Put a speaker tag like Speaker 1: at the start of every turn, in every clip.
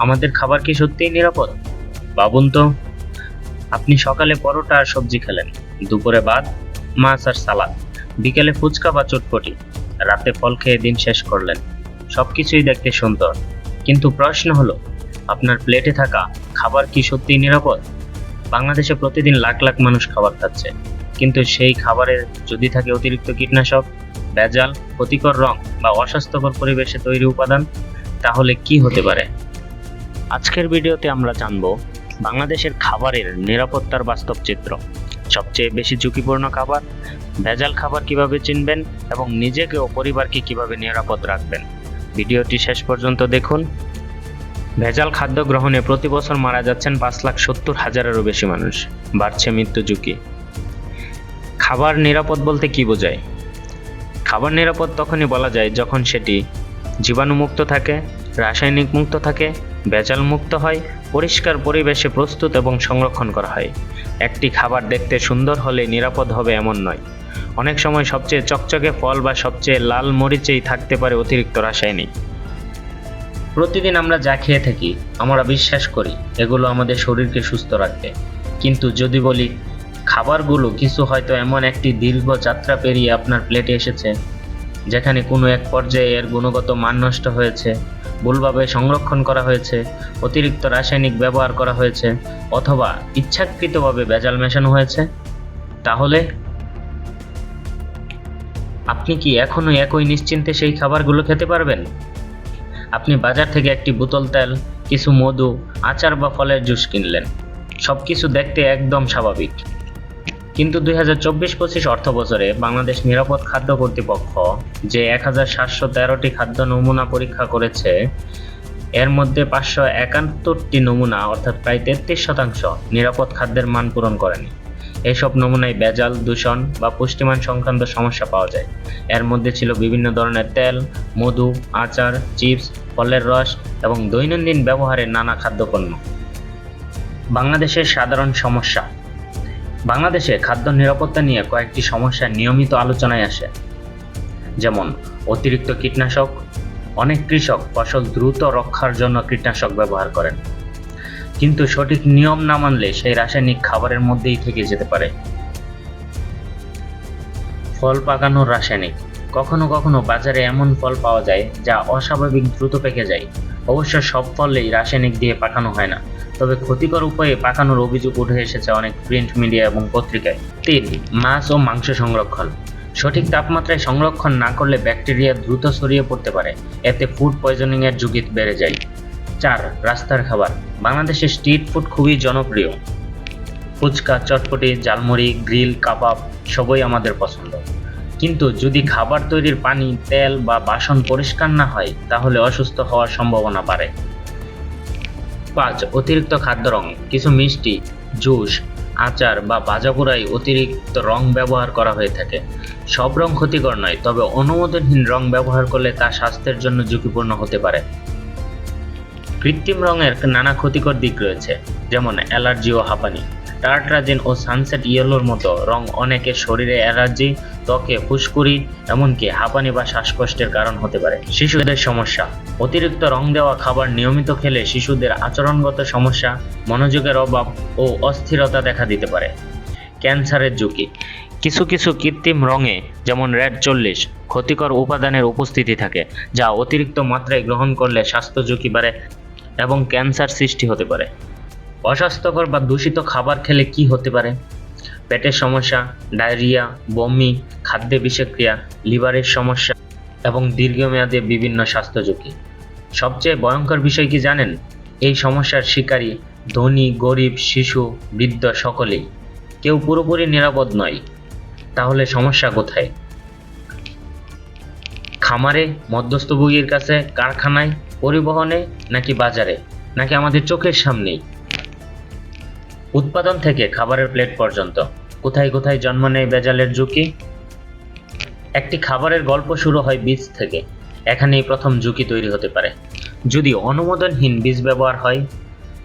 Speaker 1: আমাদের খাবার কি সত্যিই নিরাপদ? ভাবুন তো, আপনি সকালে পরোটা আর সবজি খেলেন, দুপুরে ভাত, মাছ আর সালাদ, বিকেলে ফুচকা বা চটপটি, রাতে ফল খেয়ে দিন শেষ করলেন। সবকিছুই দেখতে সুন্দর, কিন্তু প্রশ্ন হলো, আপনার প্লেটে থাকা খাবার কি সত্যিই নিরাপদ? বাংলাদেশে প্রতিদিন লাখ লাখ মানুষ খাবার খাচ্ছে, কিন্তু সেই খাবারে যদি থাকে অতিরিক্ত কীটনাশক, ভেজাল, ক্ষতিকর রং বা অস্বাস্থ্যকর পরিবেশে তৈরি উপাদান, তাহলে কি হতে পারে? আজকের ভিডিওতে আমরা জানব বাংলাদেশের খাবারের নিরাপত্তার বাস্তব চিত্র, সবচেয়ে বেশি ঝুঁকিপূর্ণ খাবার, ভেজাল খাবার কিভাবে চিনবেন এবং নিজেকে ও পরিবারকে কিভাবে নিরাপদ রাখবেন। ভিডিওটি শেষ পর্যন্ত দেখুন। ভেজাল খাদ্য গ্রহণে প্রতি বছর মারা যাচ্ছেন 5,70,000-এরও বেশি মানুষ, বাড়ছে মৃত্যু ঝুঁকি। খাবার নিরাপদ বলতে কি বোঝায়? খাবার নিরাপদ তখনই বলা যায় যখন সেটি জীবাণুমুক্ত থাকে, রাসায়নিক মুক্ত থাকে, ভেজাল মুক্ত হয়, পরিষ্কার পরিবেশে প্রস্তুত এবং সংরক্ষণ করা হয়। একটি খাবার দেখতে সুন্দর হলে নিরাপদ হবে এমন নয়। অনেক সময় সবচেয়ে চকচকে ফল বা সবচেয়ে লাল মরিচেই থাকতে পারে অতিরিক্ত রাসায়নিক। প্রতিদিন আমরা যা খেয়ে থাকি আমরা বিশ্বাস করি এগুলো আমাদের শরীরকে সুস্থ রাখবে, কিন্তু যদি বলি খাবারগুলো কিছু হয়তো এমন একটি দীর্ঘ যাত্রা পেরিয়ে আপনার প্লেটে এসেছে যেখানে কোনো এক পর্যায়ে এর গুণগত মান নষ্ট হয়েছে, ভুলভাবে সংরক্ষণ করা হয়েছে, অতিরিক্ত রাসায়নিক ব্যবহার করা হয়েছে অথবা ইচ্ছাকৃতভাবে ভেজাল মেশানো হয়েছে, তাহলে আপনি কি এখনো একই নিশ্চিন্তে সেই খাবারগুলো খেতে পারবেন? আপনি বাজার থেকে একটি বোতল তেল, কিছু মধু, আচার বা ফলের জুস কিনলেন, সবকিছু দেখতে একদম স্বাভাবিক, কিন্তু 2024-25 অর্থ বছরে বাংলাদেশ নিরাপদ খাদ্য কর্তৃপক্ষ যে 1713টি খাদ্য নমুনা পরীক্ষা করেছে, এর মধ্যে 571টি নমুনা অর্থাৎ প্রায় 33% নিরাপদ খাদ্যের মান পূরণ করেনি। এসব নমুনায় ভেজাল, দূষণ বা পুষ্টিমান সংক্রান্ত সমস্যা পাওয়া যায়। এর মধ্যে ছিল বিভিন্ন ধরনের তেল, মধু, আচার, চিপস, ফলের রস এবং দৈনন্দিন ব্যবহারের নানা খাদ্যপণ্য। বাংলাদেশের সাধারণ সমস্যা। বাংলাদেশে খাদ্য নিরাপত্তা নিয়ে কয়েকটি সমস্যা নিয়মিত আলোচনায় আসে, যেমন অতিরিক্ত কীটনাশক। অনেক কৃষক ফসল দ্রুত রক্ষার জন্য কীটনাশক ব্যবহার করেন, কিন্তু সঠিক নিয়ম না মানলে সেই রাসায়নিক খাবারের মধ্যেই থেকে যেতে পারে। ফল পাকানোর রাসায়নিক। কখনো কখনো বাজারে এমন ফল পাওয়া যায় যা অস্বাভাবিক দ্রুত পেকে যায়। অবশ্য সব ফলেই রাসায়নিক দিয়ে পাকানো হয় না, তবে ক্ষতিকর উপায়ে পাকানোর অভিযোগ উঠে এসেছে অনেক প্রিন্ট মিডিয়া এবং পত্রিকায়। 3. মাছ ও মাংস সংরক্ষণ। সঠিক তাপমাত্রায় সংরক্ষণ না করলে ব্যাকটেরিয়া দ্রুত ছড়িয়ে পড়তে পারে, এতে ফুড পয়জনিংয়ের ঝুঁকি বেড়ে যায়। 4. রাস্তার খাবার। বাংলাদেশে স্ট্রিট ফুড খুবই জনপ্রিয়। ফুচকা, চটপটি, ঝালমুড়ি, গ্রিল, কাবাব সবই আমাদের পছন্দ, কিন্তু যদি খাবার তৈরির পানি, তেল বা বাসন পরিষ্কার না হয় তাহলে অসুস্থ হওয়ার সম্ভাবনা বাড়ে। 5. অতিরিক্ত খাদ্য রং। কিছু মিষ্টি, জুস, আচার বা ভাজাপোড়ায় অতিরিক্ত রং ব্যবহার করা হয়ে থাকে। সব রং ক্ষতিকর নয়, তবে অনুমোদনহীন রং ব্যবহার করলে তা স্বাস্থ্যের জন্য ঝুঁকিপূর্ণ হতে পারে। কৃত্রিম রঙের নানা ক্ষতিকর দিক রয়েছে, যেমন অ্যালার্জি ও হাঁপানি। টার্ট্রাজিন ও সানসেট ইয়েলোর মতো রং অনেকের শরীরে অ্যালার্জি, ত্বকে ফুসকুড়ি, এমনকি হাঁপানি বা শ্বাসকষ্টের কারণ হতে পারে। শিশুদের সমস্যা। অতিরিক্ত রং দেওয়া খাবার নিয়মিত খেলে শিশুদের আচরণগত সমস্যা, মনোযোগের অভাব ও অস্থিরতা দেখা দিতে পারে। ক্যান্সারের ঝুঁকি। কিছু কিছু কৃত্রিম রঙে, যেমন রেড 40, ক্ষতিকর উপাদানের উপস্থিতি থাকে, যা অতিরিক্ত মাত্রায় গ্রহণ করলে স্বাস্থ্য ঝুঁকি বাড়ে এবং ক্যান্সার সৃষ্টি হতে পারে। অস্বাস্থ্যকর বা দূষিত খাবার খেলে কি হতে পারে? পেটের সমস্যা, ডায়রিয়া, বমি, খাদ্যে বিষক্রিয়া, লিভারের সমস্যা এবং দীর্ঘমেয়াদে বিভিন্ন স্বাস্থ্য ঝুঁকি। সবচেয়ে ভয়ঙ্কর বিষয় কি জানেন? এই সমস্যার শিকারী ধনী, গরিব, শিশু, বৃদ্ধ সকলেই। কেউ পুরোপুরি নিরাপদ নয়। তাহলে সমস্যা কোথায়? খামারে, মধ্যস্থভোগীর কাছে, কারখানায়, পরিবহনে, নাকি বাজারে, নাকি আমাদের চোখের সামনেই? উৎপাদন থেকে খাবারের প্লেট পর্যন্ত কোথায় কোথায় জন্ম নেয় ভেজালের ঝুঁকি? একটি খাবারের গল্প শুরু হয় বীজ থেকে। এখানেই প্রথম ঝুঁকি তৈরি হতে পারে। যদি অনুমোদনহীন বীজ ব্যবহার হয়,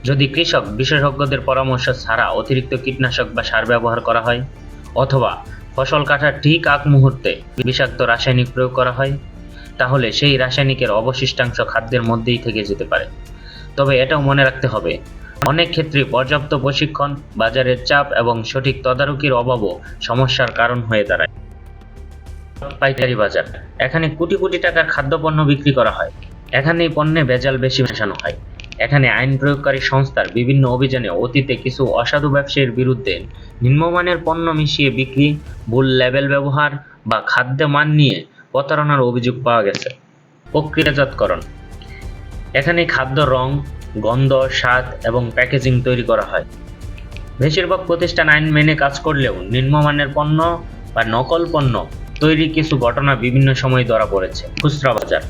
Speaker 1: যদি কৃষক বিশেষজ্ঞদের পরামর্শ ছাড়া অতিরিক্ত কীটনাশক বা সার ব্যবহার করা হয়, অথবা ফসল কাটার ঠিক আগ মুহূর্তে বিষাক্ত রাসায়নিক প্রয়োগ করা হয়, তাহলে সেই রাসায়নিকের অবশিষ্টাংশ খাদ্যের মধ্যেই থেকে যেতে পারে। তবে এটাও মনে রাখতে হবে, অনেক ক্ষেত্রে পর্যাপ্ত প্রশিক্ষণ, বাজারের চাপ এবং সঠিক তদারকির অভাবও সমস্যার কারণ হয়ে দাঁড়ায়। পাইকারি বাজার, এখানে কোটি কোটি টাকার খাদ্যপণ্য বিক্রি করা হয়। এখানে পণ্যে ভেজাল বেশি মেশানো হয়। এখানে আইন প্রয়োগকারী সংস্থার বিভিন্ন অভিযানে অতীতে কিছু অসাধু ব্যবসায়ীর বিরুদ্ধে নিম্নমানের পণ্য মিশিয়ে বিক্রি, ভুল লেবেল ব্যবহার বা খাদ্যে মান নিয়ে প্রতারণার অভিযোগ পাওয়া গেছে। প্রক্রিয়াজাতকরণ, এখানে খাদ্য রং, গন্ধ, স্বাদ এবং প্যাকেজিং তৈরি করা হয়। বেশিরভাগ প্রতিষ্ঠান আইন মেনে কাজ করলেও নিম্নমানের পণ্য বা নকল পণ্য তৈরি কিছু ঘটনা বিভিন্ন সময় ধরা পড়েছে। খুচরা বাজার,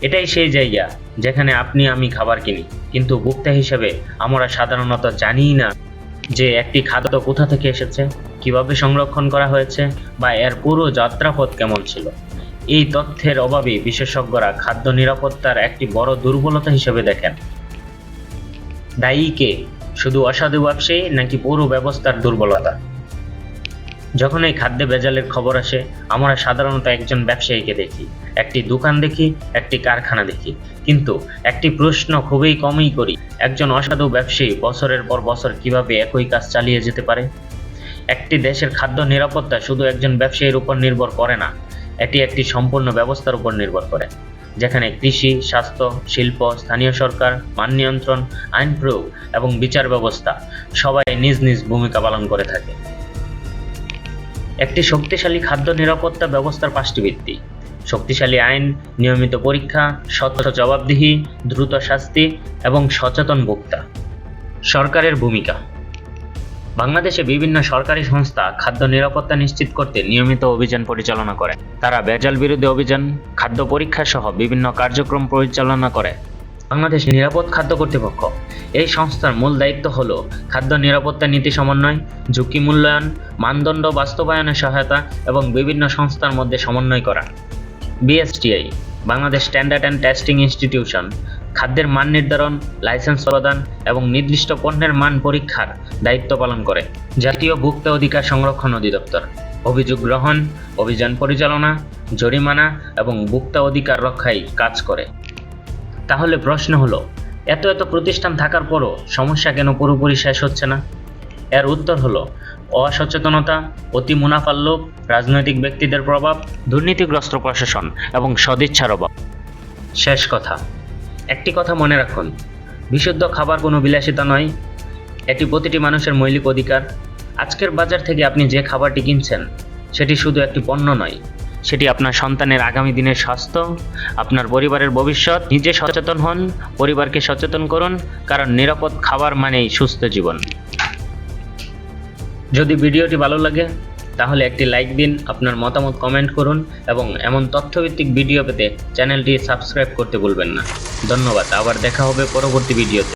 Speaker 1: এটাই সেই জায়গা যেখানে আপনি আমি খাবার কিনি, কিন্তু ভোক্তা হিসেবে আমরা সাধারণত জানিই না যে একটি খাদ্য কোথা থেকে এসেছে, কিভাবে সংরক্ষণ করা হয়েছে বা এর পুরো যাত্রাপথ কেমন ছিল। এই তথ্যের অভাবে বিশেষজ্ঞরা খাদ্য নিরাপত্তার একটি বড় দুর্বলতা হিসেবে দেখেন। দায়ী কে? শুধু অসাধু ব্যবসায়ী নাকি পুরো ব্যবস্থার দুর্বলতা? যখন এই খাদ্যে ভেজালের খবর আসে, আমরা সাধারণত একজন ব্যবসায়ীকে দেখি, একটি দোকান দেখি, একটি কারখানা দেখি, কিন্তু একটি প্রশ্ন খুবই কমই করি, একজন অসাধু ব্যবসায়ী বছরের পর বছর কিভাবে একই কাজ চালিয়ে যেতে পারে? একটি দেশের খাদ্য নিরাপত্তা শুধু একজন ব্যবসায়ীর উপর নির্ভর করে না, এটি একটি সম্পূর্ণ ব্যবস্থার উপর নির্ভর করে, যেখানে কৃষি, স্বাস্থ্য, শিল্প, স্থানীয় সরকার, মান নিয়ন্ত্রণ, আইন প্রয়োগ এবং বিচার ব্যবস্থা সবাই নিজ নিজ ভূমিকা পালন করে থাকে। একটি শক্তিশালী খাদ্য নিরাপত্তা ব্যবস্থার 5টি ভিত্তি: শক্তিশালী আইন, নিয়মিত পরীক্ষা, স্বচ্ছ জবাবদিহি, দ্রুত শাস্তি এবং সচেতন ভোক্তা। সরকারের ভূমিকা, বাংলাদেশে বিভিন্ন সরকারি সংস্থা খাদ্য নিরাপত্তা নিশ্চিত করতে নিয়মিত অভিযান পরিচালনা করে। তারা ভেজাল বিরোধী অভিযান, খাদ্য পরীক্ষা সহ বিভিন্ন কার্যক্রম পরিচালনা করে। বাংলাদেশ নিরাপদ খাদ্য কর্তৃপক্ষ, এই সংস্থার মূল দায়িত্ব হল খাদ্য নিরাপত্তা নীতি সমন্বয়, ঝুঁকি মূল্যায়ন, মানদণ্ড বাস্তবায়নে সহায়তা এবং বিভিন্ন সংস্থার মধ্যে সমন্বয় করা। BSTI, Bangladesh standard and testing institution, খাদ্যের মান নির্ধারণ, লাইসেন্স প্রদান এবং নির্দিষ্ট পণ্যের মান পরীক্ষার দায়িত্ব পালন করে। জাতীয় ভোক্তা অধিকার সংরক্ষণ অধিদপ্তর, অভিযোগ গ্রহণ, অভিযান পরিচালনা, জরিমানা এবং ভোক্তা অধিকার রক্ষায় কাজ করে। তাহলে প্রশ্ন হলো, এত প্রতিষ্ঠান থাকার পরও সমস্যা কেন পুরোপুরি শেষ হচ্ছে না? এর উত্তর হলো অসচেতনতা, অতি মুনাফার লোভ, রাজনৈতিক ব্যক্তিদের প্রভাব, দুর্নীতিগ্রস্ত প্রশাসন এবং সদিচ্ছার অভাব। শেষ কথা, একটি কথা মনে রাখুন, বিশুদ্ধ খাবার কোনো বিলাসিতা নয়, এটি প্রতিটি মানুষের মৌলিক অধিকার। আজকের বাজার থেকে আপনি যে খাবারটি কিনছেন, সেটি শুধু একটি পণ্য নয়, সেটি আপনার সন্তানের আগামী দিনের স্বাস্থ্য, আপনার পরিবারের ভবিষ্যৎ। নিজে সচেতন হন, পরিবারকে সচেতন করুন, কারণ নিরাপদ খাবার মানেই সুস্থ জীবন। যদি ভিডিওটি ভালো লাগে তাহলে একটি লাইক দিন, আপনার মতামত কমেন্ট করুন এবং এমন তথ্যভিত্তিক ভিডিও পেতে চ্যানেলটি সাবস্ক্রাইব করতে ভুলবেন না। ধন্যবাদ, আবার দেখা হবে পরবর্তী ভিডিওতে।